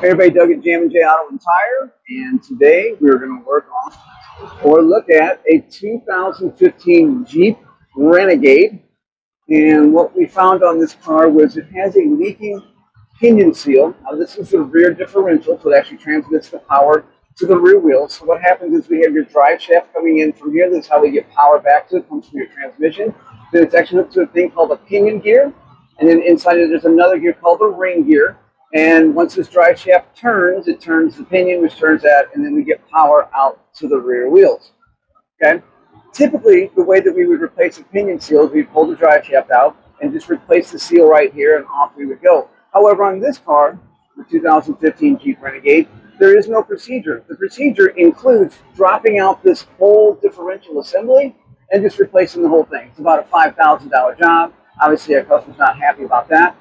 Hey everybody, Doug at Jam and J Auto and Tire, and today we're going to work on or look at a 2015 Jeep Renegade. And what we found on this car was it has a leaking pinion seal. Now this is the rear differential, so it actually transmits the power to the rear wheels. So what happens is we have your drive shaft coming in from here. This is how we get power back to it. It comes from your transmission. Then it's actually hooked to a thing called a pinion gear. And then inside it there's another gear called the ring gear. And once this drive shaft turns, it turns the pinion, which turns that, and then we get power out to the rear wheels. Okay? Typically, the way that we would replace a pinion seal is we'd pull the drive shaft out and just replace the seal right here, and off we would go. However, on this car, the 2015 Jeep Renegade, there is no procedure. The procedure includes dropping out this whole differential assembly and just replacing the whole thing. It's about a $5,000 job. Obviously, our customer's not happy about that.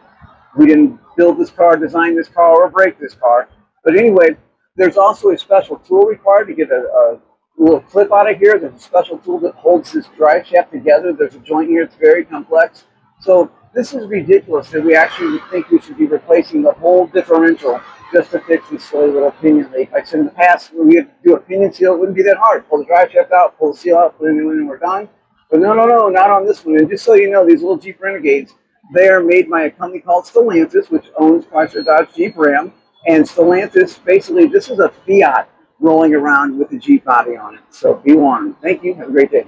We didn't build this car, design this car, or break this car. But anyway, there's also a special tool required to get a little clip out of here. There's a special tool that holds this drive shaft together. There's a joint here. It's very complex. So this is ridiculous that we actually think we should be replacing the whole differential just to fix this silly little pinion leak. Like I said in the past, when we had to do a pinion seal, it wouldn't be that hard. Pull the drive shaft out, pull the seal out, put a new one, and we're done. But no, not on this one. And just so you know, these little Jeep Renegades, they are made by a company called Stellantis, which owns Chrysler, Dodge, Jeep, Ram. And Stellantis, basically, this is a Fiat rolling around with the Jeep body on it. So be warned. Thank you. Have a great day.